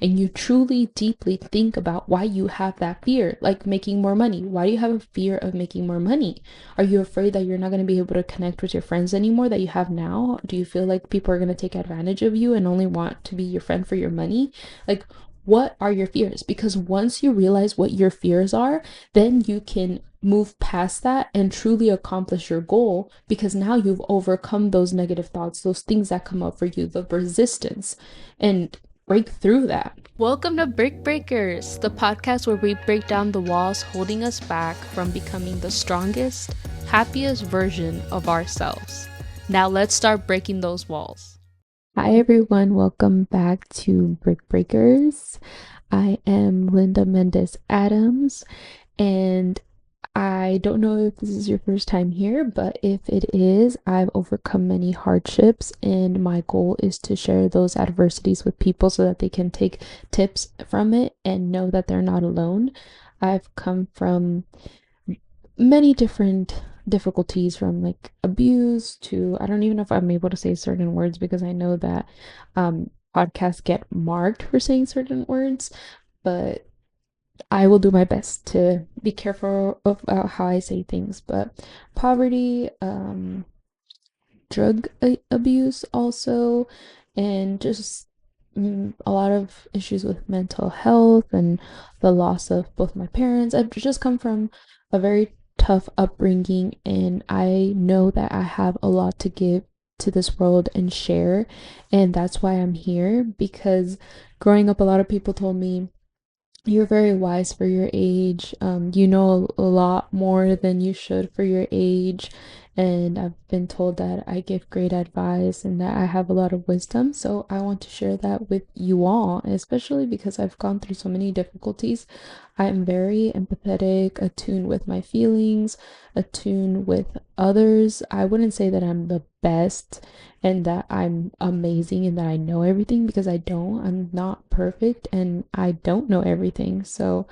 and you truly deeply think about why you have that fear, like making more money. Why do you have a fear of making more money? Are you afraid that you're not going to be able to connect with your friends anymore that you have now? Do you feel like people are going to take advantage of you and only want to be your friend for your money? Like, what are your fears? Because once you realize what your fears are, then you can move past that and truly accomplish your goal, because now you've overcome those negative thoughts, those things that come up for you, the resistance, and break through that. Welcome to Brick Breakers, the podcast where we break down the walls holding us back from becoming the strongest, happiest version of ourselves. Now let's start breaking those walls. Hi everyone, welcome back to Brick Breakers. I am Linda Mendez Adams, and I don't know if this is your first time here, but if it is, I've overcome many hardships, and my goal is to share those adversities with people so that they can take tips from it and know that they're not alone. I've come from many different difficulties, from like abuse to, I don't even know if I'm able to say certain words because I know that podcasts get marked for saying certain words, but I will do my best to be careful about how I say things. But poverty, drug abuse also, and just a lot of issues with mental health and the loss of both my parents. I've just come from a very tough upbringing, and I know that I have a lot to give to this world and share, and that's why I'm here. Because growing up, a lot of people told me, you're very wise for your age. You know a lot more than you should for your age. And I've been told that I give great advice and that I have a lot of wisdom. So I want to share that with you all, especially because I've gone through so many difficulties. I'm very empathetic, attuned with my feelings, attuned with others. I wouldn't say that I'm the best and that I'm amazing and that I know everything, because I don't. I'm not perfect and I don't know everything. So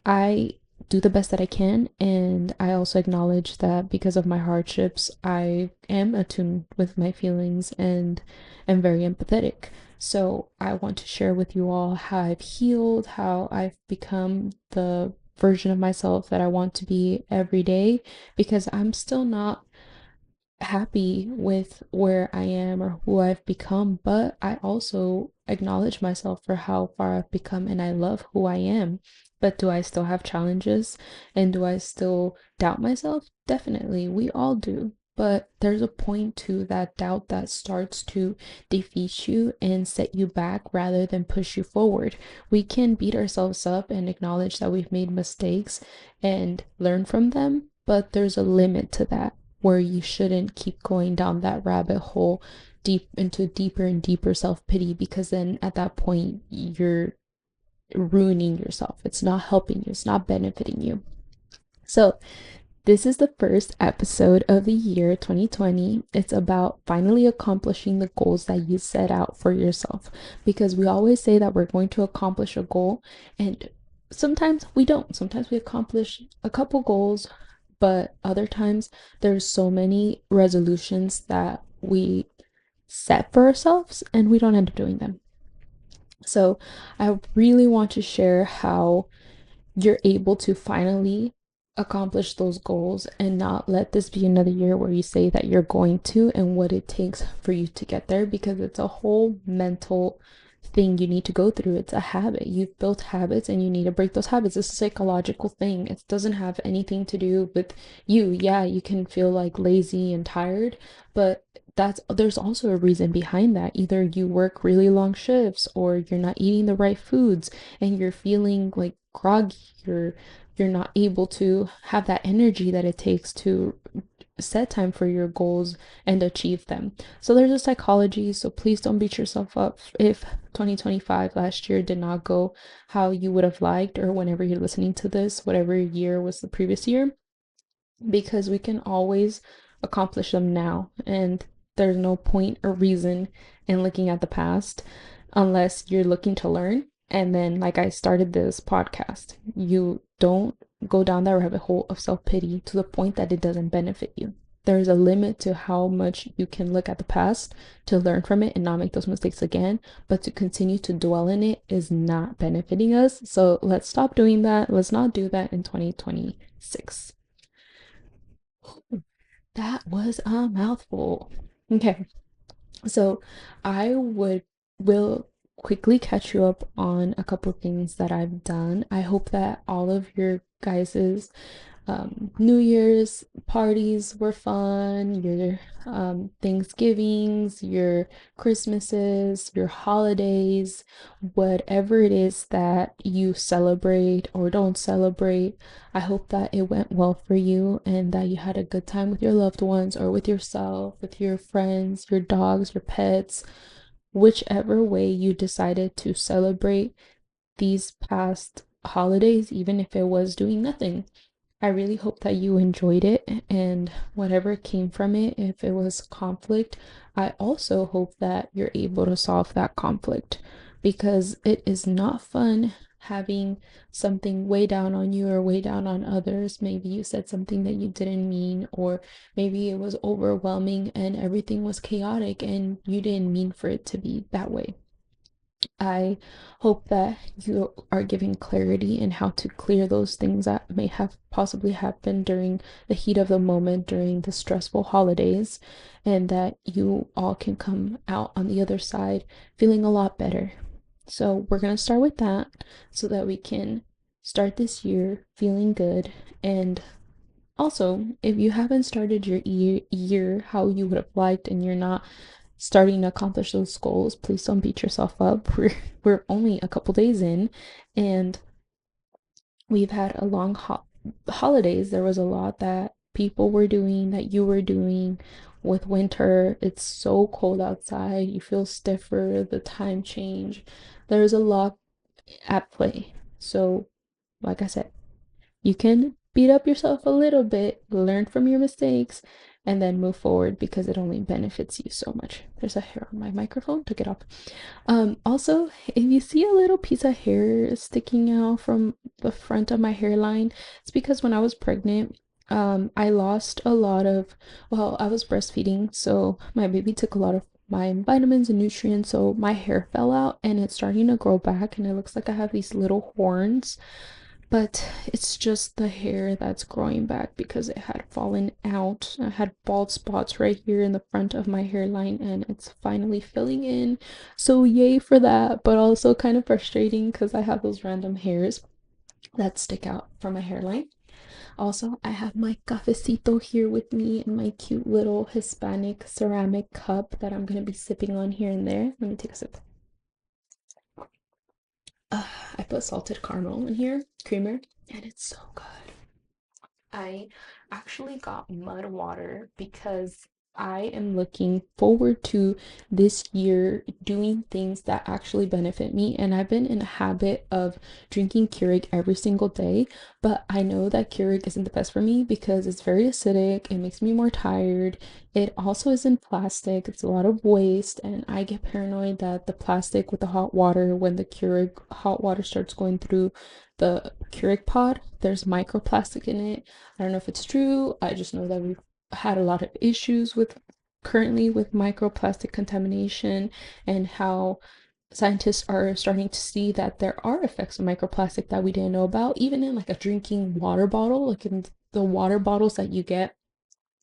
I do the best that I can, and I also acknowledge that because of my hardships, I am attuned with my feelings and am very empathetic. So I want to share with you all how I've healed, how I've become the version of myself that I want to be every day, because I'm still not happy with where I am or who I've become, but I also acknowledge myself for how far I've become, and I love who I am. But do I still have challenges, and do I still doubt myself? Definitely, we all do. But there's a point to that doubt that starts to defeat you and set you back rather than push you forward. We can beat ourselves up and acknowledge that we've made mistakes and learn from them, but there's a limit to that, where you shouldn't keep going down that rabbit hole deep into deeper and deeper self-pity, because then at that point you're ruining yourself. It's not helping you, it's not benefiting you. So this is the first episode of the year 2020. It's about finally accomplishing the goals that you set out for yourself, because we always say that we're going to accomplish a goal, and sometimes we don't. Sometimes we accomplish a couple goals, but other times there's so many resolutions that we set for ourselves and we don't end up doing them. So I really want to share how you're able to finally accomplish those goals and not let this be another year where you say that you're going to, and what it takes for you to get there, because it's a whole mental thing you need to go through. It's a habit. You've built habits and you need to break those habits. It's a psychological thing. It doesn't have anything to do with you. Yeah, you can feel like lazy and tired, but there's also a reason behind that. Either you work really long shifts, or you're not eating the right foods and you're feeling like groggy, you're not able to have that energy that it takes to set time for your goals and achieve them. So there's a psychology. So please don't beat yourself up if 2025 last year did not go how you would have liked, or whenever you're listening to this, whatever year was the previous year, because we can always accomplish them now. And there's no point or reason in looking at the past unless you're looking to learn. And then, like I started this podcast, you don't go down that rabbit hole of self pity to the point that it doesn't benefit you. there's a limit to how much you can look at the past to learn from it and not make those mistakes again. But to continue to dwell in it is not benefiting us. So let's stop doing that. Let's not do that in 2026. That was a mouthful. Okay, so I will quickly catch you up on a couple things that I've done. I hope that all of your guys's New Year's parties were fun, your Thanksgivings, your Christmases, your holidays, whatever it is that you celebrate or don't celebrate. I hope that it went well for you and that you had a good time with your loved ones or with yourself, with your friends, your dogs, your pets, whichever way you decided to celebrate these past holidays, even if it was doing nothing. I really hope that you enjoyed it and whatever came from it, if it was conflict, I also hope that you're able to solve that conflict because it is not fun having something weigh down on you or weigh down on others. Maybe you said something that you didn't mean, or maybe it was overwhelming and everything was chaotic and you didn't mean for it to be that way. I hope that you are giving clarity in how to clear those things that may have possibly happened during the heat of the moment during the stressful holidays, and that you all can come out on the other side feeling a lot better. So, we're going to start with that so that we can start this year feeling good. And also, if you haven't started your year how you would have liked and you're not starting to accomplish those goals, please don't beat yourself up. We're only a couple days in and we've had a long holidays. There was a lot that people were doing, that you were doing with winter. It's so cold outside. You feel stiffer, the time change. There's a lot at play. So, like I said, you can beat up yourself a little bit, learn from your mistakes, and then move forward because it only benefits you so much. There's a hair on my microphone, took it off. Also, if you see a little piece of hair sticking out from the front of my hairline, it's because when I was pregnant, I lost a lot of, well, I was breastfeeding, so my baby took a lot of my vitamins and nutrients, so my hair fell out and it's starting to grow back, and it looks like I have these little horns, but it's just the hair that's growing back because it had fallen out. I had bald spots right here in the front of my hairline and it's finally filling in. So yay for that, but also kind of frustrating because I have those random hairs that stick out from my hairline. Also, I have my cafecito here with me in my cute little Hispanic ceramic cup that I'm gonna be sipping on here and there. Let me take a sip. I put salted caramel in here, creamer, and it's so good. I actually got mud water because I am looking forward to this year doing things that actually benefit me. And I've been in a habit of drinking Keurig every single day, but I know that Keurig isn't the best for me because it's very acidic, it makes me more tired. It also is in plastic, it's a lot of waste, and I get paranoid that the plastic with the hot water, when the Keurig hot water starts going through the Keurig pod, there's microplastic in it. I don't know if it's true. I just know that we've had a lot of issues with currently with microplastic contamination and how scientists are starting to see that there are effects of microplastic that we didn't know about, even in like a drinking water bottle, like in the water bottles that you get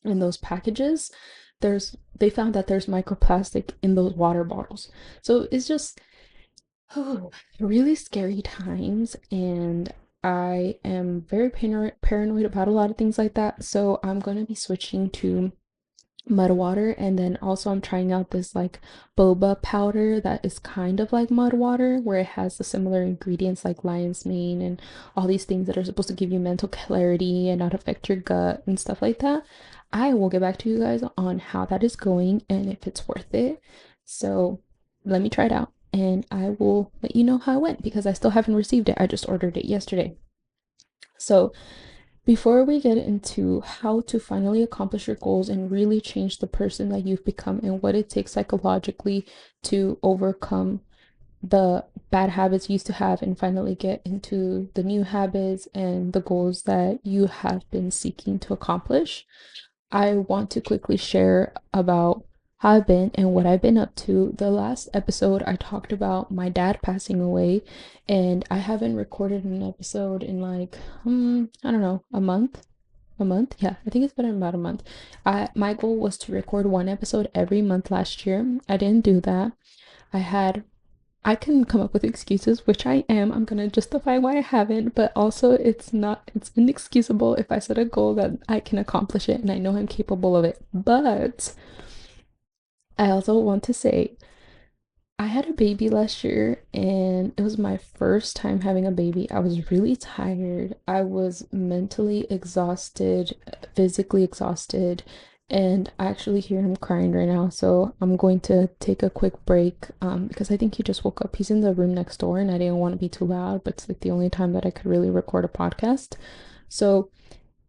in those packages. They found that there's microplastic in those water bottles. So it's just really scary times, and I am very paranoid about a lot of things like that. So I'm going to be switching to mud water, and then also I'm trying out this like boba powder that is kind of like mud water, where it has the similar ingredients like lion's mane and all these things that are supposed to give you mental clarity and not affect your gut and stuff like that. I will get back to you guys on how that is going and if it's worth it. So let me try it out and I will let you know how it went because I still haven't received it. I just ordered it yesterday. So before we get into how to finally accomplish your goals and really change the person that you've become and what it takes psychologically to overcome the bad habits you used to have and finally get into the new habits and the goals that you have been seeking to accomplish, I want to quickly share about how I've been and what I've been up to. The last episode, I talked about my dad passing away, and I haven't recorded an episode in like, I don't know, a month. A month? Yeah, I think it's been about a month. My goal was to record one episode every month last year. I didn't do that. I had I can come up with excuses, which I am. I'm gonna justify why I haven't, but also it's inexcusable if I set a goal that I can accomplish it and I know I'm capable of it. But I also want to say I had a baby last year and it was my first time having a baby. I was really tired. I was mentally exhausted, physically exhausted, and I actually hear him crying right now. So I'm going to take a quick break because I think he just woke up. He's in the room next door and I didn't want to be too loud, but it's like the only time that I could really record a podcast. So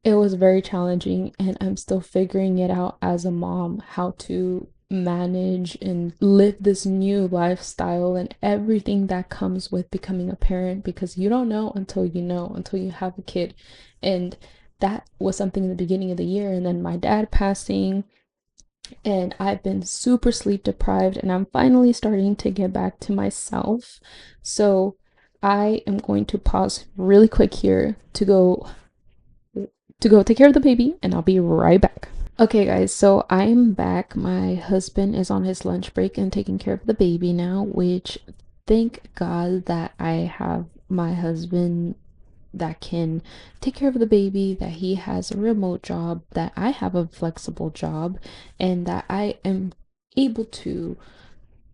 it was very challenging, and I'm still figuring it out as a mom how to manage and live this new lifestyle and everything that comes with becoming a parent because you don't know until you have a kid. And that was something in the beginning of the year, and then my dad passing, and I've been super sleep deprived, and I'm finally starting to get back to myself. So I am going to pause really quick here to go take care of the baby, and I'll be right back. Okay, guys, so I'm back. My husband is on his lunch break and taking care of the baby now, which thank God that I have my husband that can take care of the baby, that he has a remote job, that I have a flexible job, and that I am able to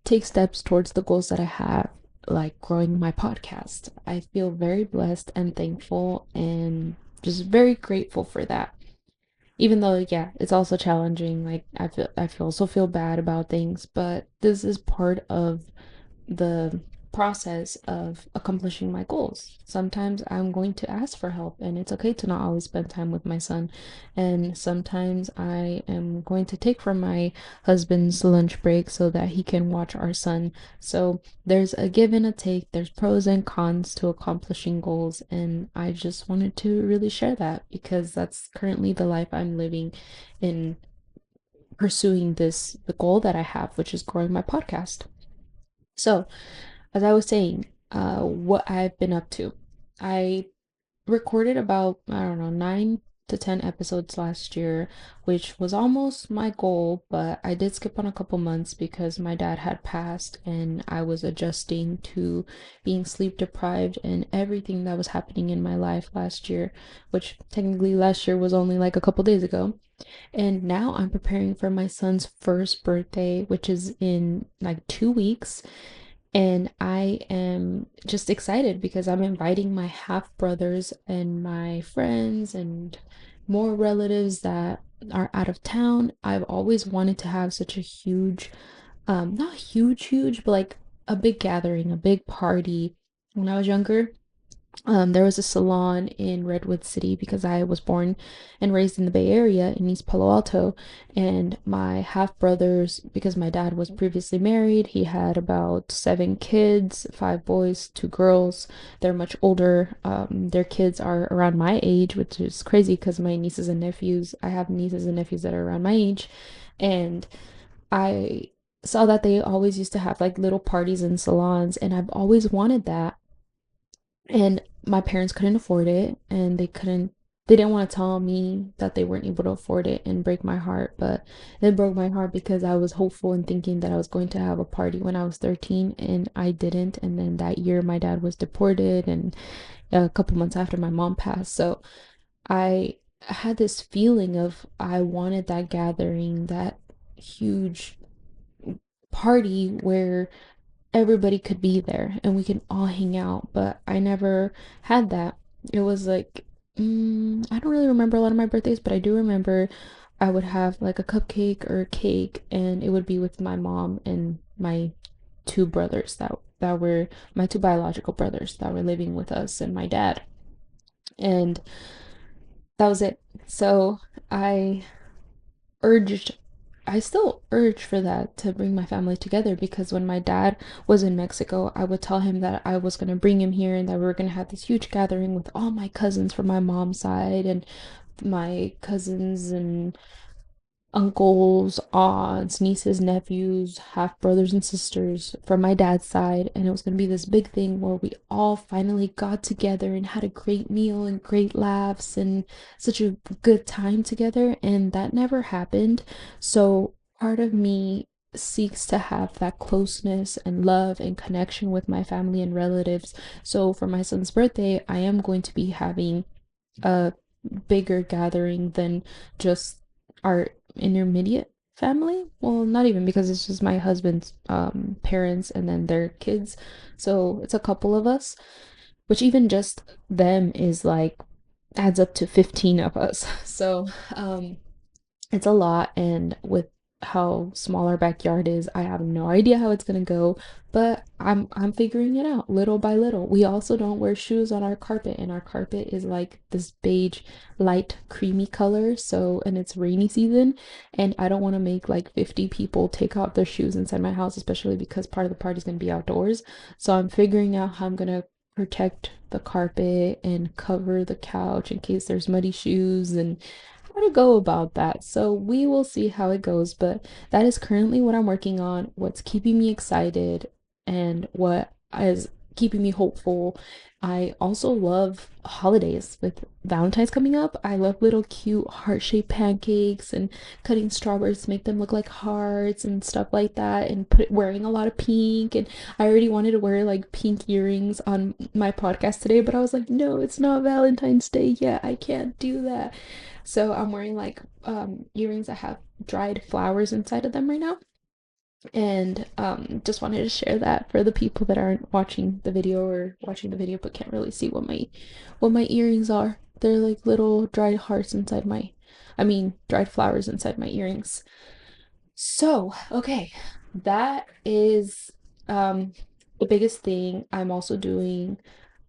take steps towards the goals that I have, like growing my podcast. I feel very blessed and thankful and just very grateful for that. Even though, yeah, it's also challenging. Like also feel bad about things, but this is part of the process of accomplishing my goals. Sometimes I'm going to ask for help, and it's okay to not always spend time with my son. And sometimes I am going to take from my husband's lunch break so that he can watch our son. So there's a give and a take, there's pros and cons to accomplishing goals, and I just wanted to really share that because that's currently the life I'm living in pursuing the goal that I have, which is growing my podcast. So, as I was saying, what I've been up to. I recorded about, I don't know, 9 to 10 episodes last year, which was almost my goal, but I did skip on a couple months because my dad had passed and I was adjusting to being sleep deprived and everything that was happening in my life last year, which technically last year was only like a couple days ago. And now I'm preparing for my son's first birthday, which is in like 2 weeks. And I am just excited because I'm inviting my half brothers and my friends and more relatives that are out of town. I've always wanted to have such a huge, not huge, but like a big gathering, a big party when I was younger. There was a salon in Redwood City because I was born and raised in the Bay Area in East Palo Alto. And my half brothers, because my dad was previously married, he had about 7 kids, 5 boys, 2 girls. They're much older. Their kids are around my age, which is crazy because my nieces and nephews, I have nieces and nephews that are around my age. And I saw that they always used to have like little parties in salons, and I've always wanted that, and my parents couldn't afford it, and they didn't want to tell me that they weren't able to afford it and break my heart, but it broke my heart because I was hopeful and thinking that I was going to have a party when I was 13 and I didn't. And then that year my dad was deported, and a couple months after my mom passed. So I had this feeling of I wanted that gathering, that huge party where everybody could be there and we can all hang out, but I never had that. It was like, I don't really remember a lot of my birthdays, but I do remember I would have like a cupcake or a cake, and it would be with my mom and my two brothers that were my two biological brothers that were living with us and my dad. And that was it. So I urged I still urge for that to bring my family together because when my dad was in Mexico, I would tell him that I was going to bring him here and that we were going to have this huge gathering with all my cousins from my mom's side and my cousins and uncles, aunts, nieces, nephews, half brothers and sisters from my dad's side. And it was going to be this big thing where we all finally got together and had a great meal and great laughs and such a good time together. And that never happened. So part of me seeks to have that closeness and love and connection with my family and relatives. So for my son's birthday, I am going to be having a bigger gathering than just our intermediate family. Well, not even, because it's just my husband's parents and then their kids. So it's a couple of us, which even just them is like adds up to 15 of us. So it's a lot, and with how small our backyard is, I have no idea how it's gonna go, but I'm figuring it out little by little. We also don't wear shoes on our carpet, and our carpet is like this beige, light, creamy color. So, and it's rainy season, and I don't want to make like 50 people take off their shoes inside my house, especially because part of the party is gonna be outdoors. So I'm figuring out how I'm gonna protect the carpet and cover the couch in case there's muddy shoes and how to go about that. So we will see how it goes, but that is currently what I'm working on, what's keeping me excited, and what is keeping me hopeful. I also love holidays with Valentine's coming up. I love little cute heart-shaped pancakes and cutting strawberries to make them look like hearts and stuff like that, and wearing a lot of pink. And I already wanted to wear like pink earrings on my podcast today, but I was like, no, it's not Valentine's Day yet. I can't do that. So I'm wearing like earrings that have dried flowers inside of them right now. And just wanted to share that for the people that aren't watching the video or watching the video but can't really see what my earrings are. They're like little dried hearts inside my dried flowers inside my earrings. So, okay, that is the biggest thing. I'm also doing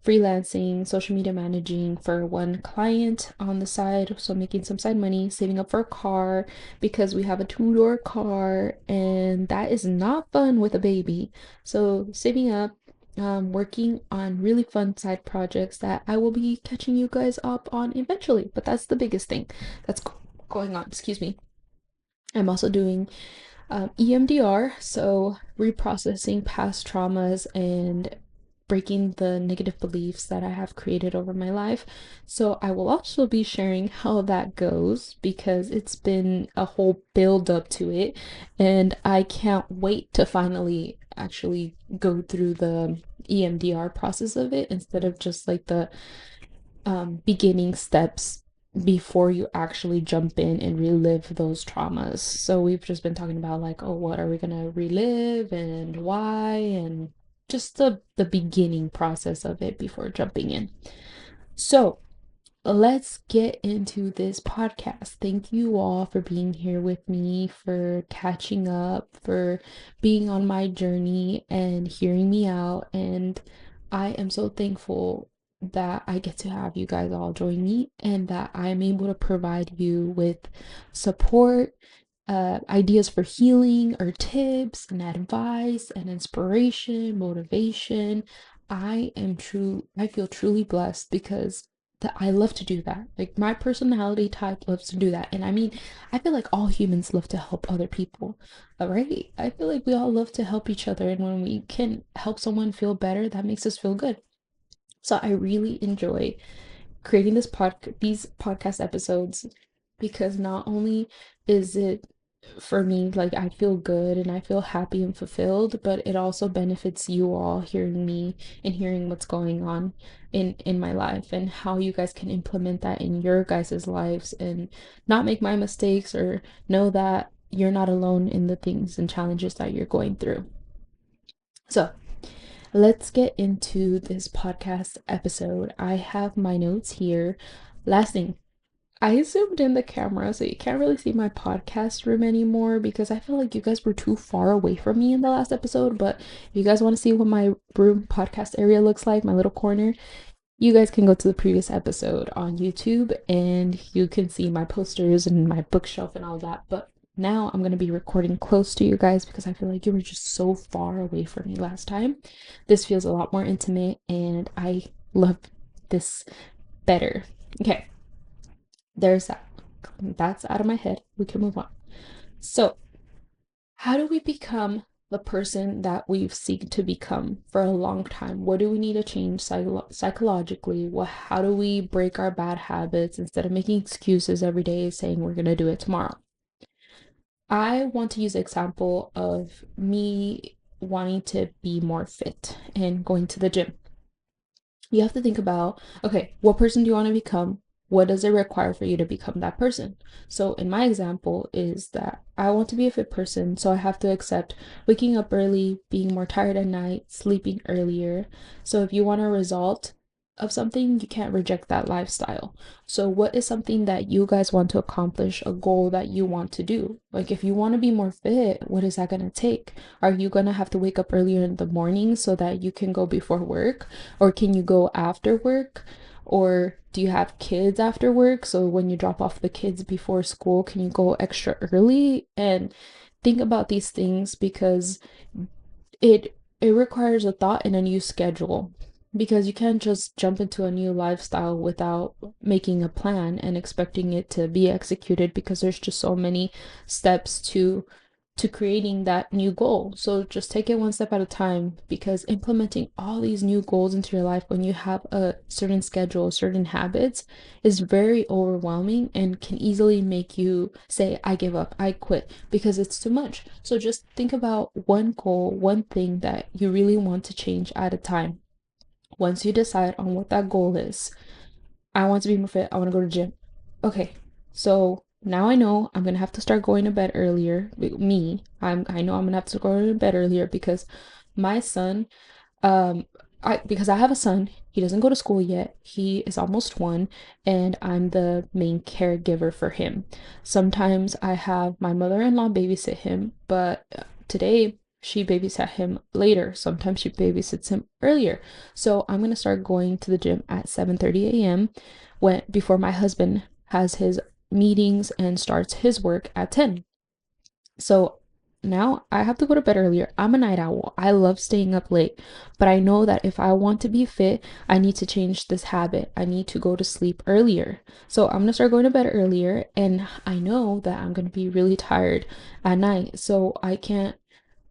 freelancing, social media managing for one client on the side, so making some side money, saving up for a car because we have a two-door car and that is not fun with a baby. So, saving up, working on really fun side projects that I will be catching you guys up on eventually, but that's the biggest thing that's going on. Excuse me. I'm also doing EMDR, so reprocessing past traumas and breaking the negative beliefs that I have created over my life. So I will also be sharing how that goes because it's been a whole build up to it, and I can't wait to finally actually go through the EMDR process of it instead of just like the beginning steps before you actually jump in and relive those traumas. So we've just been talking about like, oh, what are we gonna relive and why, and just the beginning process of it before jumping in. So let's get into this podcast. Thank you all for being here with me, for catching up, for being on my journey and hearing me out. And I am so thankful that I get to have you guys all join me and that I'm able to provide you with support, ideas for healing, or tips and advice and inspiration, motivation. I feel truly blessed because that I love to do that. Like my personality type loves to do that. And I mean, I feel like all humans love to help other people, right? I feel like we all love to help each other. And when we can help someone feel better, that makes us feel good. So I really enjoy creating these podcast episodes because not only is it for me like I feel good and I feel happy and fulfilled, but it also benefits you all hearing me and hearing what's going on in my life and how you guys can implement that in your guys' lives and not make my mistakes, or know that you're not alone in the things and challenges that you're going through. So, let's get into this podcast episode. I have my notes here. Last thing, I zoomed in the camera so you can't really see my podcast room anymore because I feel like you guys were too far away from me in the last episode. But if you guys want to see what my room podcast area looks like, my little corner, you guys can go to the previous episode on YouTube and you can see my posters and my bookshelf and all that. But now I'm going to be recording close to you guys because I feel like you were just so far away from me last time. This feels a lot more intimate and I love this better. Okay, there's that. That's out of my head. We can move on. So, how do we become the person that we've seek to become for a long time? What do we need to change psychologically? How do we break our bad habits instead of making excuses every day saying we're going to do it tomorrow? I want to use the example of me wanting to be more fit and going to the gym. You have to think about, okay, what person do you want to become? What does it require for you to become that person? So in my example is that I want to be a fit person, so I have to accept waking up early, being more tired at night, sleeping earlier. So if you want a result of something, you can't reject that lifestyle. So what is something that you guys want to accomplish, a goal that you want to do? Like if you want to be more fit, what is that going to take? Are you going to have to wake up earlier in the morning so that you can go before work? Or can you go after work? Or do you have kids after work? So when you drop off the kids before school, can you go extra early? And think about these things because it requires a thought and a new schedule because you can't just jump into a new lifestyle without making a plan and expecting it to be executed because there's just so many steps to creating that new goal. So just take it one step at a time because implementing all these new goals into your life when you have a certain schedule, certain habits is very overwhelming and can easily make you say, I give up, I quit because it's too much. So just think about one goal, one thing that you really want to change at a time. Once you decide on what that goal is, I want to be more fit. I want to go to the gym. Okay, so now I know I'm gonna have to start going to bed earlier. I know I'm gonna have to go to bed earlier because my son, um, because I have a son, he doesn't go to school yet. He is almost one, and I'm the main caregiver for him. Sometimes I have my mother-in-law babysit him, but today she babysat him later. Sometimes she babysits him earlier. So I'm gonna start going to the gym at 7:30 a.m. when before my husband has his meetings and starts his work at 10. So now I have to go to bed earlier. I'm a night owl. I love staying up late, but I know that if I want to be fit, I need to change this habit. I need to go to sleep earlier. So I'm gonna start going to bed earlier, and I know that I'm gonna be really tired at night. So I can't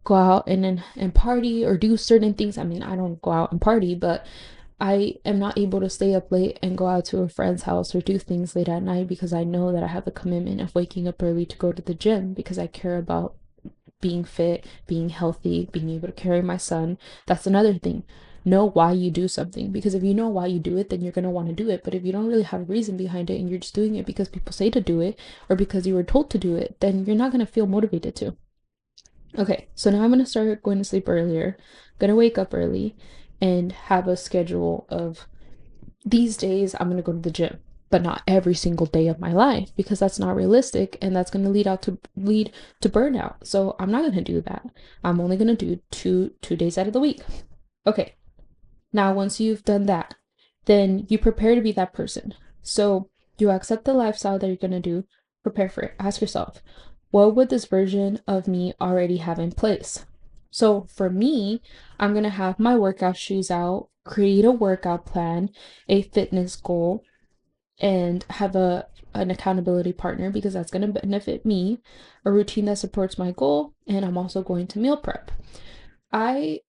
go out and party or do certain things. I mean, I don't go out and party, but I am not able to stay up late and go out to a friend's house or do things late at night because I know that I have the commitment of waking up early to go to the gym because I care about being fit, being healthy, being able to carry my son. That's another thing. Know why you do something because if you know why you do it, then you're going to want to do it. But if you don't really have a reason behind it and you're just doing it because people say to do it or because you were told to do it, then you're not going to feel motivated to. Okay, so now I'm gonna start going to sleep earlier, gonna wake up early, and have a schedule of these days I'm gonna go to the gym, but not every single day of my life because that's not realistic and that's gonna lead to burnout. So I'm not gonna do that. I'm only gonna do two days out of the week. Okay, now once you've done that, then you prepare to be that person. So you accept the lifestyle that you're gonna do, prepare for it. Ask yourself, what would this version of me already have in place? So for me, I'm gonna have my workout shoes out, create a workout plan, a fitness goal, and have a an accountability partner because that's gonna benefit me, a routine that supports my goal, and I'm also going to meal prep. I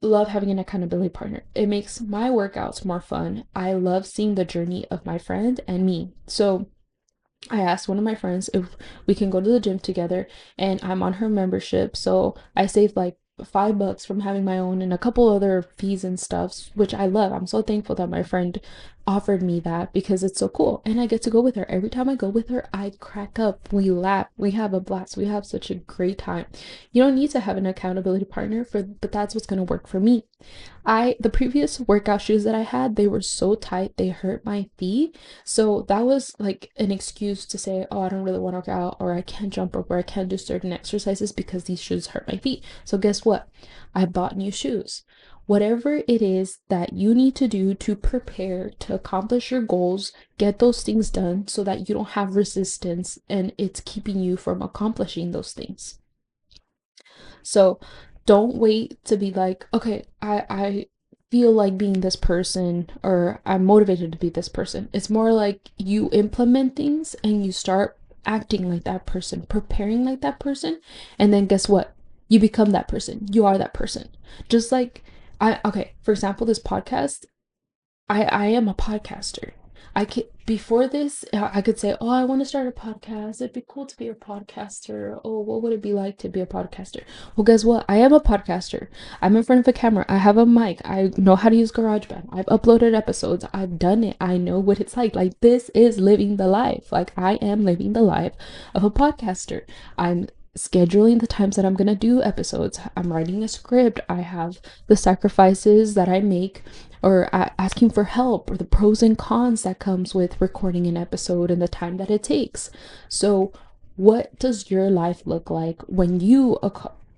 love having an accountability partner. It makes my workouts more fun. I love seeing the journey of my friend and me. So I asked one of my friends if we can go to the gym together, and I'm on her membership, so I saved like $5 from having my own and a couple other fees and stuff, which I love. I'm so thankful that my friend offered me that because it's so cool, and I get to go with her. Every time I go with her, I crack up, we laugh, we have a blast, we have such a great time. You don't need to have an accountability partner but that's what's gonna work for me. The previous workout shoes that I had, they were so tight, they hurt my feet. So that was like an excuse to say, oh, I don't really want to work out, or I can't jump rope, or I can't do certain exercises because these shoes hurt my feet. So guess what? I bought new shoes. Whatever it is that you need to do to prepare to accomplish your goals, get those things done so that you don't have resistance and it's keeping you from accomplishing those things. So don't wait to be like, okay, I feel like being this person or I'm motivated to be this person. It's more like you implement things and you start acting like that person, preparing like that person, and then guess what? You become that person. You are that person. Just like okay, for example, this podcast, I am a podcaster. I could before this, I could say, "Oh, I want to start a podcast. It'd be cool to be a podcaster. Oh, what would it be like to be a podcaster?" Well, guess what? I am a podcaster. I'm in front of a camera. I have a mic. I know how to use GarageBand. I've uploaded episodes. I've done it. I know what it's like. Like this is living the life. Like I am living the life of a podcaster. I'm scheduling the times that I'm going to do episodes. I'm writing a script. I have the sacrifices that I make or asking for help or the pros and cons that comes with recording an episode and the time that it takes. So what does your life look like when you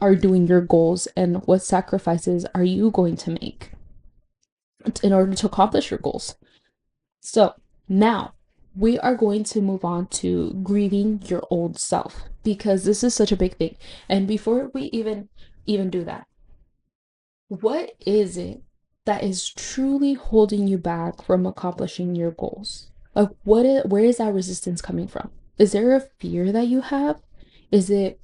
are doing your goals, and what sacrifices are you going to make in order to accomplish your goals? So now we are going to move on to grieving your old self, because this is such a big thing. And before we even do that, what is it that is truly holding you back from accomplishing your goals? Like where is that resistance coming from? Is there a fear that you have? Is it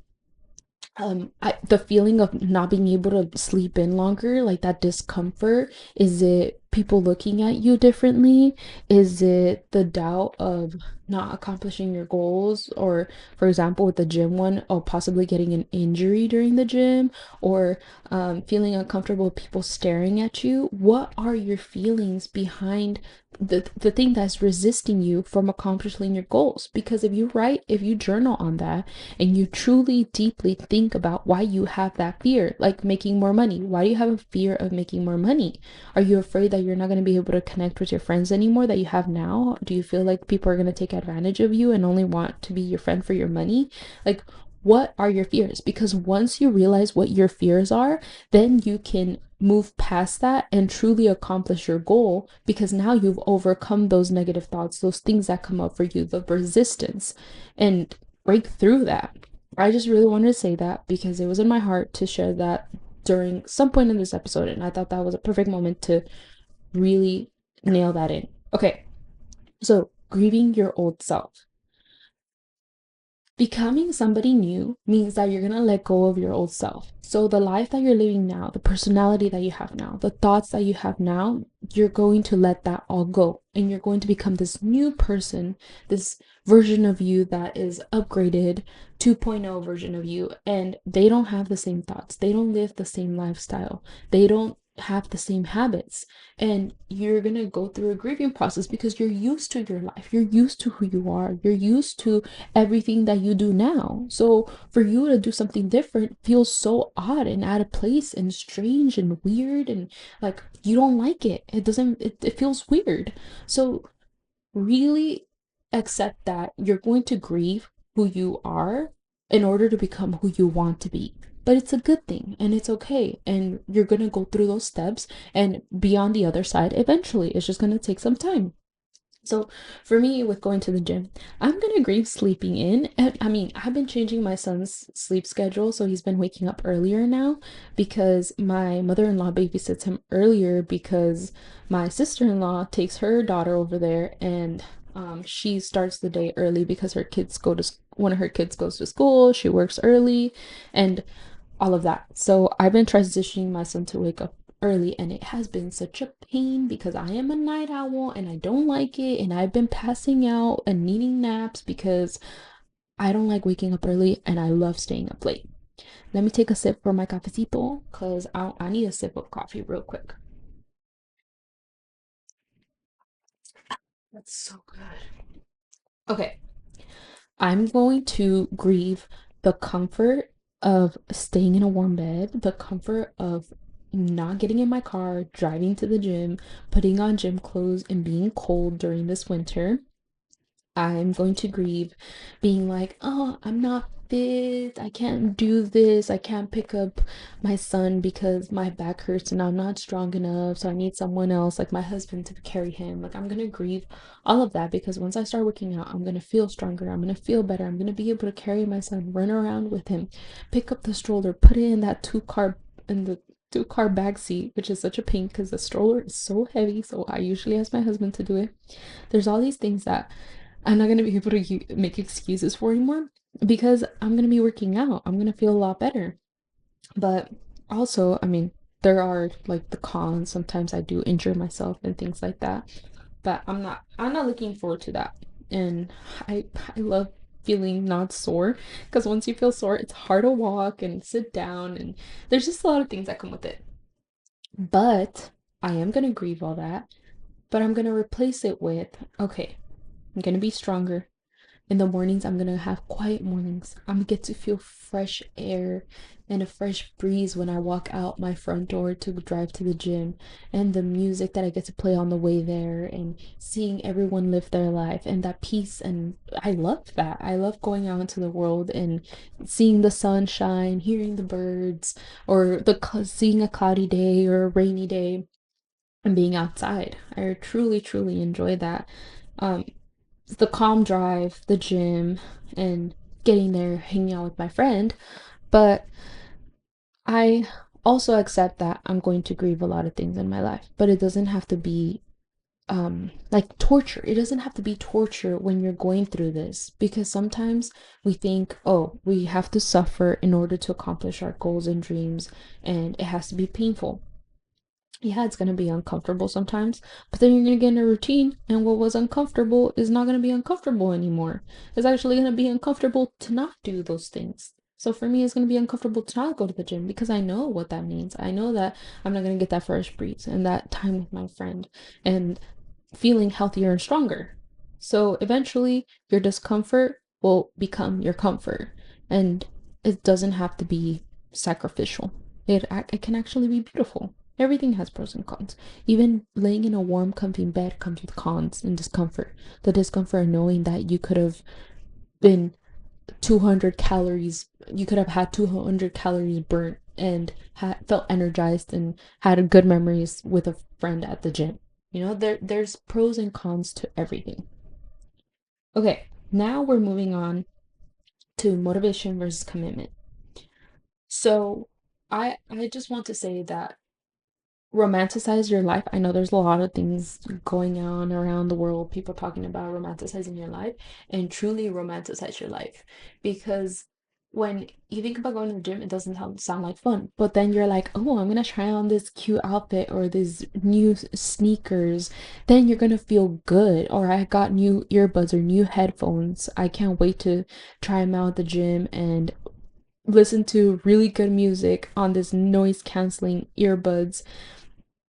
the feeling of not being able to sleep in longer, like that discomfort? Is it people looking at you differently? Is it the doubt of not accomplishing your goals, or for example with the gym one, or possibly getting an injury during the gym, or feeling uncomfortable with people staring at you? What are your feelings behind the thing that's resisting you from accomplishing your goals? Because if you journal on that and you truly deeply think about why you have that fear, like making more money. Why do you have a fear of making more money? Are you afraid that you're not going to be able to connect with your friends anymore that you have now? Do you feel like people are going to take advantage of you and only want to be your friend for your money? Like, what are your fears? Because once you realize what your fears are, then you can move past that and truly accomplish your goal, because now you've overcome those negative thoughts, those things that come up for you, the resistance, and break through that. I just really wanted to say that because it was in my heart to share that during some point in this episode, and I thought that was a perfect moment to really nail that in. Okay, so grieving your old self. Becoming somebody new means that you're going to let go of your old self. So, the life that you're living now, the personality that you have now, the thoughts that you have now, you're going to let that all go. And you're going to become this new person, this version of you that is upgraded, 2.0 version of you. And they don't have the same thoughts, they don't live the same lifestyle, they don't have the same habits. And you're going to go through a grieving process because you're used to your life, you're used to who you are, you're used to everything that you do now. So for you to do something different feels so odd and out of place and strange and weird, and like you don't like it. It feels weird. So really accept that you're going to grieve who you are in order to become who you want to be. But it's a good thing and it's okay. And you're going to go through those steps and be on the other side eventually. It's just going to take some time. So for me, with going to the gym, I'm gonna grieve sleeping in. And I mean, I've been changing my son's sleep schedule, so he's been waking up earlier now because my mother-in-law babysits him earlier because my sister-in-law takes her daughter over there, and she starts the day early because one of her kids goes to school, she works early, and all of that. So I've been transitioning my son to wake up early, and it has been such a pain because I am a night owl and I don't like it, and I've been passing out and needing naps because I don't like waking up early and I love staying up late. Let me take a sip for my cafecito because I need a sip of coffee real quick. That's so good. Okay, I'm going to grieve the comfort of staying in a warm bed, the comfort of not getting in my car, driving to the gym, putting on gym clothes, and being cold during this winter. I'm going to grieve being like, oh, I'm not fit. I can't do this. I can't pick up my son because my back hurts and I'm not strong enough. So I need someone else, like my husband, to carry him. Like, I'm going to grieve all of that because once I start working out, I'm going to feel stronger. I'm going to feel better. I'm going to be able to carry my son, run around with him, pick up the stroller, put it in that two car bag seat, which is such a pain because the stroller is so heavy. So I usually ask my husband to do it. There's all these things that I'm not gonna be able to make excuses for anymore because I'm gonna be working out. I'm gonna feel a lot better. But also, I mean, there are like the cons. Sometimes I do injure myself and things like that. But I'm not looking forward to that. And I love feeling not sore because once you feel sore, it's hard to walk and sit down and there's just a lot of things that come with it. But I am gonna grieve all that, but I'm gonna replace it with, okay, I'm gonna be stronger. In the mornings, I'm gonna have quiet mornings. I'm gonna get to feel fresh air and a fresh breeze when I walk out my front door to drive to the gym, and the music that I get to play on the way there, and seeing everyone live their life and that peace. And I love that. I love going out into the world and seeing the sunshine, hearing the birds, or seeing a cloudy day or a rainy day and being outside. I truly, truly enjoy that. Um, the calm drive, the gym, and getting there, hanging out with my friend. But I also accept that I'm going to grieve a lot of things in my life, but it doesn't have to be like torture. It doesn't have to be torture when you're going through this because sometimes we think, oh, we have to suffer in order to accomplish our goals and dreams, and it has to be painful. Yeah, it's gonna be uncomfortable sometimes, but then you're gonna get in a routine, and what was uncomfortable is not gonna be uncomfortable anymore. It's actually gonna be uncomfortable to not do those things. So for me, it's gonna be uncomfortable to not go to the gym because I know what that means. I know that I'm not gonna get that fresh breeze and that time with my friend and feeling healthier and stronger. So eventually, your discomfort will become your comfort, and it doesn't have to be sacrificial. It can actually be beautiful. Everything has pros and cons. Even laying in a warm, comfy bed comes with cons and discomfort. The discomfort of knowing that you could have been 200 calories, you could have had 200 calories burnt and felt energized and had good memories with a friend at the gym. There's pros and cons to everything. Okay, now we're moving on to motivation versus commitment. So I just want to say that romanticize your life. I know there's a lot of things going on around the world, people talking about romanticizing your life, and truly romanticize your life. Because when you think about going to the gym, it doesn't sound like fun. But then you're like, oh, I'm gonna try on this cute outfit or these new sneakers. Then you're gonna feel good. Or I got new earbuds or new headphones. I can't wait to try them out at the gym and listen to really good music on this noise canceling earbuds,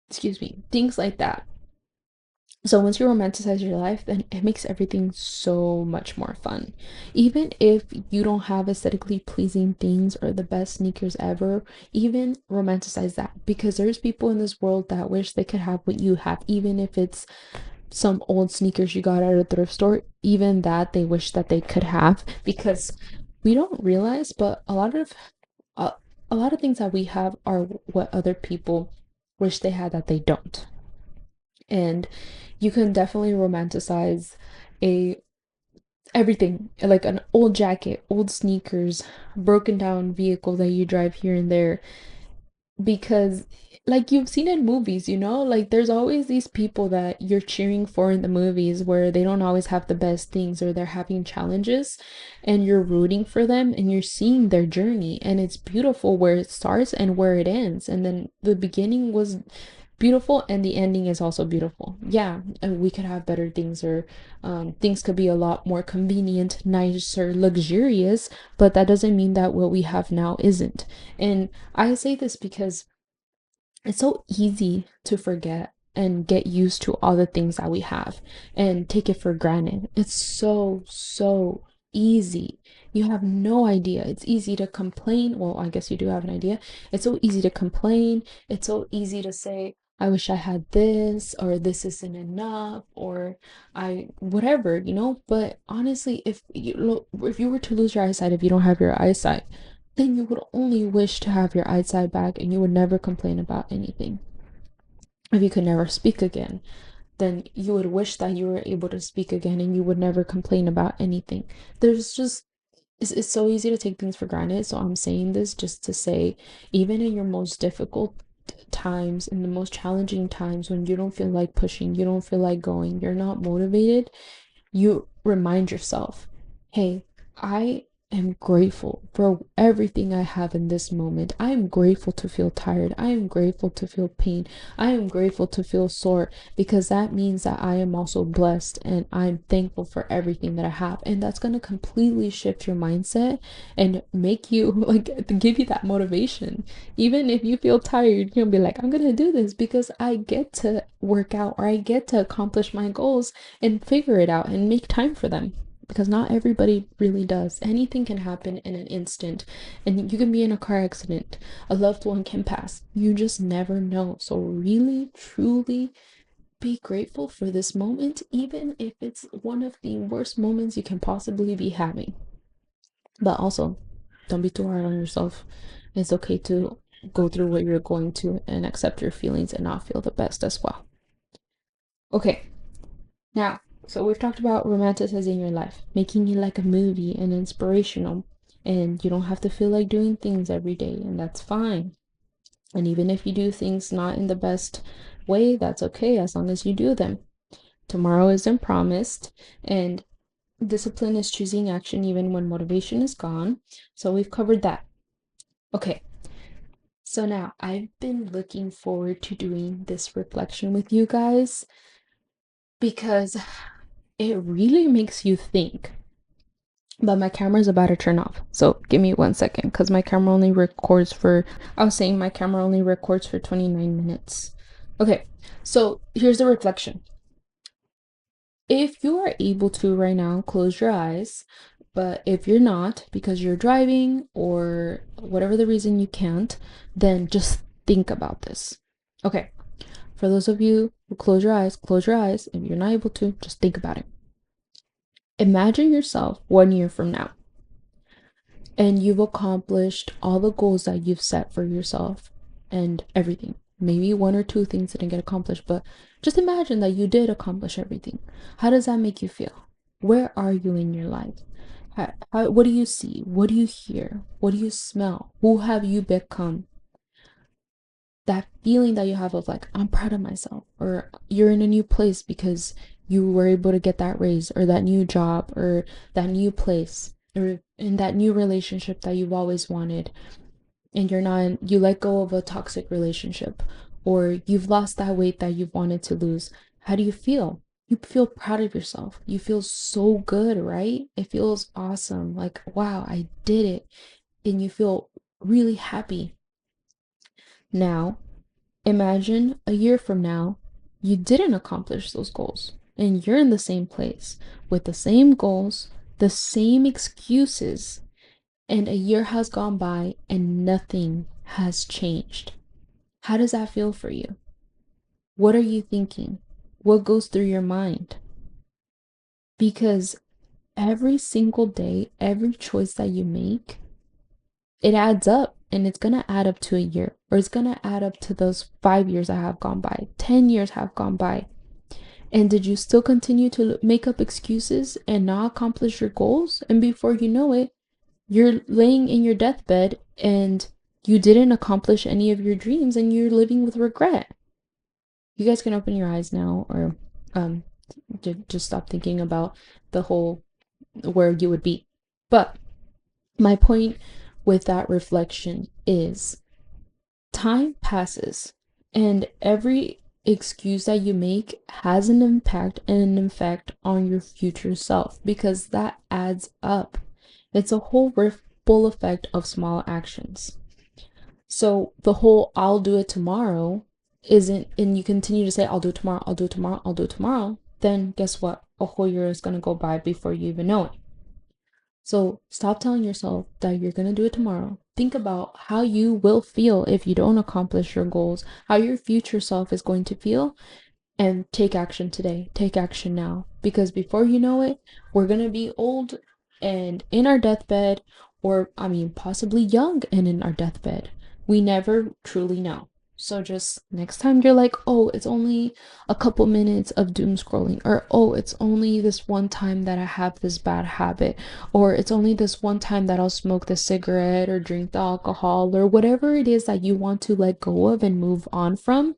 excuse me, things like that. So once you romanticize your life, then it makes everything so much more fun. Even if you don't have aesthetically pleasing things or the best sneakers ever, even romanticize that because there's people in this world that wish they could have what you have, even if it's some old sneakers you got at a thrift store, even that they wish that they could have because we don't realize, but uh, a lot of things that we have are what other people wish they had that they don't. And you can definitely romanticize a everything like an old jacket, old sneakers, broken down vehicle that you drive here and there because like you've seen in movies, like there's always these people that you're cheering for in the movies where they don't always have the best things or they're having challenges and you're rooting for them and you're seeing their journey and it's beautiful where it starts and where it ends. And then the beginning was beautiful and the ending is also beautiful. Yeah, we could have better things or things could be a lot more convenient, nicer, luxurious, but that doesn't mean that what we have now isn't. And I say this because it's so easy to forget and get used to all the things that we have and take it for granted. It's so, so easy. You have no idea. It's easy to complain. Well, I guess you do have an idea. It's so easy to complain. It's so easy to say, I wish I had this, or this isn't enough, or whatever, But honestly, if you were to lose your eyesight, if you don't have your eyesight, then you would only wish to have your eyesight back and you would never complain about anything. If you could never speak again, then you would wish that you were able to speak again and you would never complain about anything. There's just, it's so easy to take things for granted. So I'm saying this just to say, even in your most difficult times, in the most challenging times when you don't feel like pushing, you don't feel like going, you're not motivated, you remind yourself, hey, I am grateful for everything I have in this moment. I am grateful to feel tired. I am grateful to feel pain. I am grateful to feel sore, because that means that I am also blessed and I'm thankful for everything that I have. And that's going to completely shift your mindset and make you like to give you that motivation. Even if you feel tired, you'll be like, I'm going to do this because I get to work out, or I get to accomplish my goals and figure it out and make time for them, because not everybody really does. Anything can happen in an instant, and you can be in a car accident, a loved one can pass. You just never know. So, really, truly be grateful for this moment, even if it's one of the worst moments you can possibly be having. But also, don't be too hard on yourself. It's okay to go through what you're going to and accept your feelings and not feel the best as well. Okay, now, so we've talked about romanticizing your life, making it like a movie and inspirational, and you don't have to feel like doing things every day, and that's fine. And even if you do things not in the best way, that's okay as long as you do them. Tomorrow isn't promised, and discipline is choosing action even when motivation is gone. So we've covered that. Okay, so now I've been looking forward to doing this reflection with you guys because it really makes you think. But my camera's about to turn off. So give me 1 second, because my camera only records for, I was saying my camera only records for 29 minutes. Okay, so here's the reflection. If you are able to right now, close your eyes. But if you're not, because you're driving or whatever the reason you can't, then just think about this. Okay, for those of you who close your eyes, close your eyes. If you're not able to, just think about it. Imagine yourself 1 year from now, and you've accomplished all the goals that you've set for yourself and everything. Maybe one or two things didn't get accomplished, but just imagine that you did accomplish everything. How does that make you feel? Where are you in your life? What do you see? What do you hear? What do you smell? Who have you become? That feeling that you have of like, I'm proud of myself, or you're in a new place because you were able to get that raise, or that new job, or that new place, or in that new relationship that you've always wanted, and you let go of a toxic relationship, or you've lost that weight that you've wanted to lose. How do you feel? You feel proud of yourself. You feel so good, right? It feels awesome. Like, wow, I did it. And you feel really happy. Now, imagine a year from now, you didn't accomplish those goals, and you're in the same place with the same goals, the same excuses, and a year has gone by and nothing has changed. How does that feel for you? What are you thinking? What goes through your mind? Because every single day, every choice that you make, it adds up, and it's going to add up to a year, or it's going to add up to those 5 years that have gone by, 10 years have gone by. And did you still continue to make up excuses and not accomplish your goals? And before you know it, you're laying in your deathbed and you didn't accomplish any of your dreams and you're living with regret. You guys can open your eyes now, or just stop thinking about the whole where you would be. But my point with that reflection is time passes, and every excuse that you make has an impact and an effect on your future self, because that adds up. It's a whole ripple effect of small actions. So the whole I'll do it tomorrow isn't, and you continue to say, I'll do it tomorrow, I'll do it tomorrow, I'll do it tomorrow, then guess what? A whole year is going to go by before you even know it. So stop telling yourself that you're going to do it tomorrow. Think about how you will feel if you don't accomplish your goals, how your future self is going to feel, and take action today. Take action now. Because before you know it, we're going to be old and in our deathbed, or I mean, possibly young and in our deathbed. We never truly know. So just next time you're like, oh, it's only a couple minutes of doom scrolling, or oh, it's only this one time that I have this bad habit, or it's only this one time that I'll smoke the cigarette or drink the alcohol, or whatever it is that you want to let go of and move on from,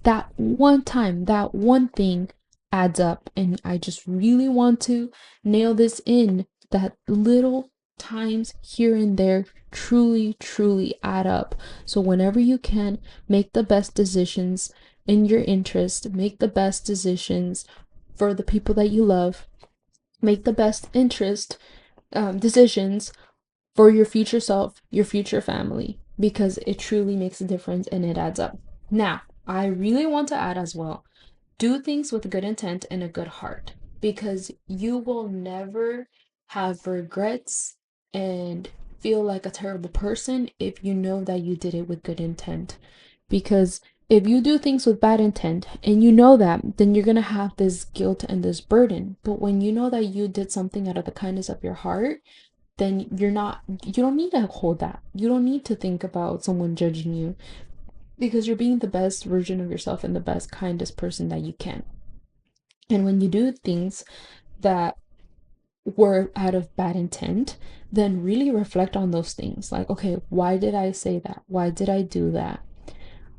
that one time, that one thing, adds up. And I just really want to nail this in, that little times here and there truly, truly add up. So whenever you can, make the best decisions in your interest, make the best decisions for the people that you love, make the best decisions for your future self, your future family, because it truly makes a difference and it adds up. Now, I really want to add as well, do things with good intent and a good heart, because you will never have regrets and feel like a terrible person if you know that you did it with good intent. Because if you do things with bad intent and you know that, then you're going to have this guilt and this burden. But when you know that you did something out of the kindness of your heart, then you don't need to hold that. You don't need to think about someone judging you, because you're being the best version of yourself and the best, kindest person that you can. And when you do things that were out of bad intent, then really reflect on those things. Like, okay, why did I say that? Why did I do that?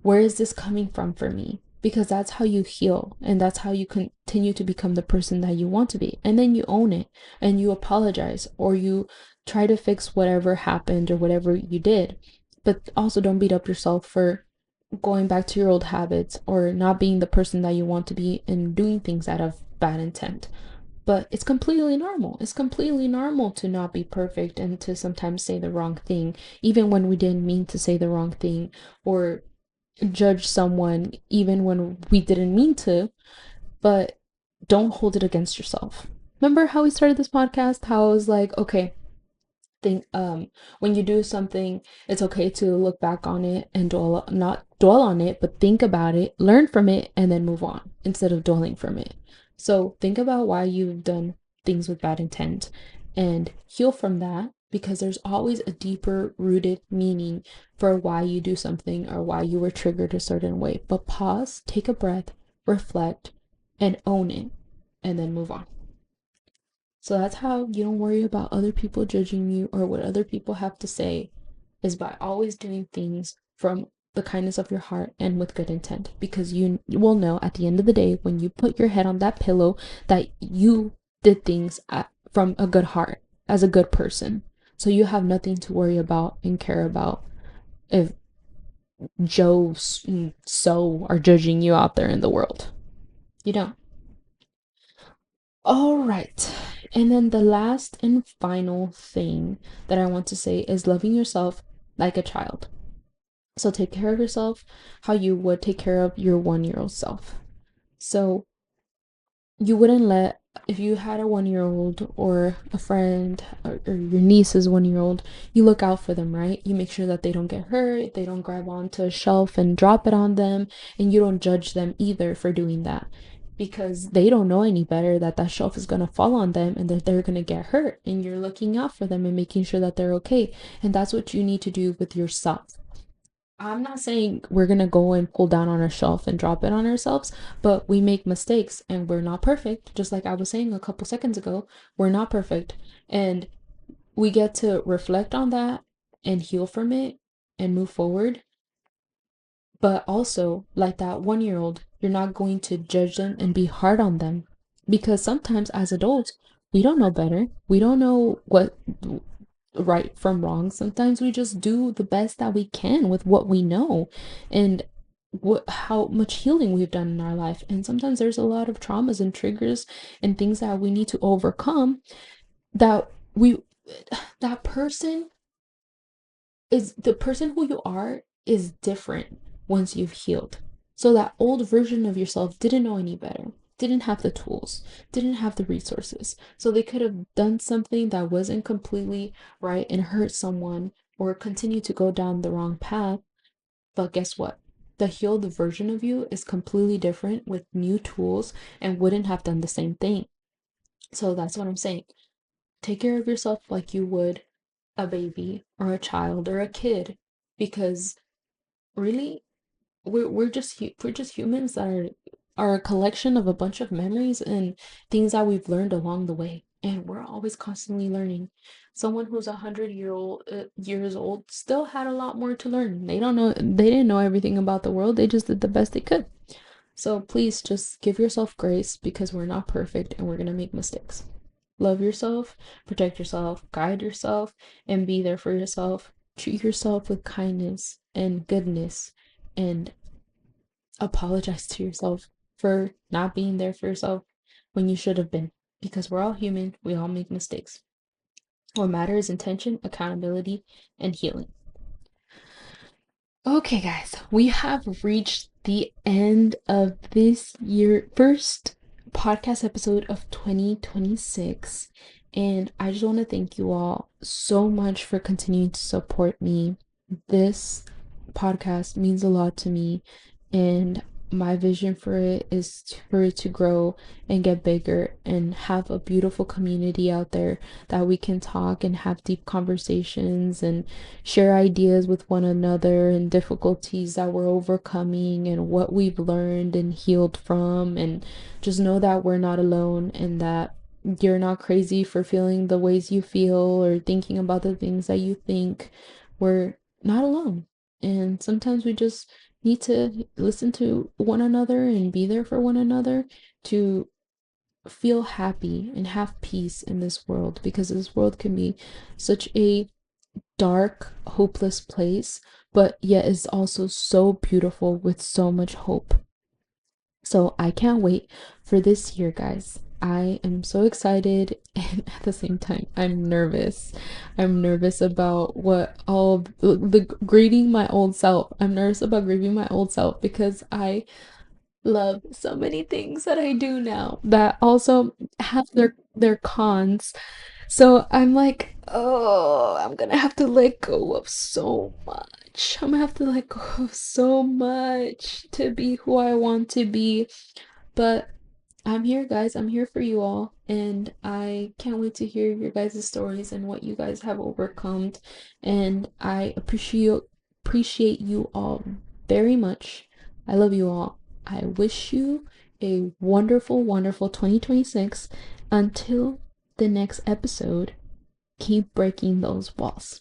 Where is this coming from for me? Because that's how you heal, and that's how you continue to become the person that you want to be. And then you own it and you apologize, or you try to fix whatever happened or whatever you did. But also don't beat up yourself for going back to your old habits or not being the person that you want to be and doing things out of bad intent. But it's completely normal. It's completely normal to not be perfect and to sometimes say the wrong thing, even when we didn't mean to say the wrong thing, or judge someone even when we didn't mean to. But don't hold it against yourself. Remember how we started this podcast? How I was like, okay, think when you do something, it's okay to look back on it and not dwell on it, but think about it, learn from it, and then move on instead of dwelling from it. So think about why you've done things with bad intent and heal from that, because there's always a deeper rooted meaning for why you do something or why you were triggered a certain way. But pause, take a breath, reflect, and own it, and then move on. So that's how you don't worry about other people judging you or what other people have to say, is by always doing things from the kindness of your heart and with good intent, because you will know at the end of the day when you put your head on that pillow that you did things from a good heart, as a good person. So you have nothing to worry about and care about if Joe so are judging you out there in the world. You don't. All right. And then the last and final thing that I want to say is loving yourself like a child. So take care of yourself how you would take care of your 1-year-old self. So you wouldn't let, if you had a 1-year old or a friend, or your niece's 1-year old, you look out for them, right? You make sure that they don't get hurt, they don't grab onto a shelf and drop it on them, and you don't judge them either for doing that, because they don't know any better that that shelf is going to fall on them and that they're going to get hurt, and you're looking out for them and making sure that they're okay. And that's what you need to do with yourself. I'm not saying we're gonna go and pull down on our shelf and drop it on ourselves, but we make mistakes and we're not perfect. Just like I was saying a couple seconds ago, we're not perfect. And we get to reflect on that and heal from it and move forward. But also, like that 1-year old, you're not going to judge them and be hard on them, because sometimes as adults, we don't know better. We don't know what right from wrong. Sometimes we just do the best that we can with what we know and how much healing we've done in our life. And sometimes there's a lot of traumas and triggers and things that we need to overcome, that we that person is the person who you are is different once you've healed. So that old version of yourself didn't know any better, didn't have the tools, didn't have the resources. So they could have done something that wasn't completely right and hurt someone or continue to go down the wrong path. But guess what? The healed version of you is completely different with new tools and wouldn't have done the same thing. So that's what I'm saying. Take care of yourself like you would a baby or a child or a kid, because really we're just humans that are a collection of a bunch of memories and things that we've learned along the way, and we're always constantly learning. Someone who's 100 years old still had a lot more to learn. They didn't know everything about the world, they just did the best they could. So please just give yourself grace because we're not perfect and we're going to make mistakes. Love yourself, protect yourself, guide yourself, and be there for yourself. Treat yourself with kindness and goodness, and apologize to yourself for not being there for yourself when you should have been. Because we're all human, we all make mistakes. What matters is intention, accountability, and healing. Okay, guys, we have reached the end of this year first podcast episode of 2026. And I just want to thank you all so much for continuing to support me. This podcast means a lot to me, and my vision for it is for it to grow and get bigger and have a beautiful community out there that we can talk and have deep conversations and share ideas with one another and difficulties that we're overcoming and what we've learned and healed from, and just know that we're not alone and that you're not crazy for feeling the ways you feel or thinking about the things that you think. We're not alone. And sometimes we just need to listen to one another and be there for one another to feel happy and have peace in this world, because this world can be such a dark, hopeless place, but yet is also so beautiful with so much hope. So I can't wait for this year, guys. I am so excited, and at the same time, I'm nervous. I'm nervous about what all the grieving my old self. I'm nervous about grieving my old self because I love so many things that I do now that also have their cons. So I'm like, oh, I'm gonna have to let go of so much. I'm gonna have to let go of so much to be who I want to be. But I'm here, guys. I'm here for you all. And I can't wait to hear your guys' stories and what you guys have overcome. And I appreciate you all very much. I love you all. I wish you a wonderful, wonderful 2026. Until the next episode, keep breaking those walls.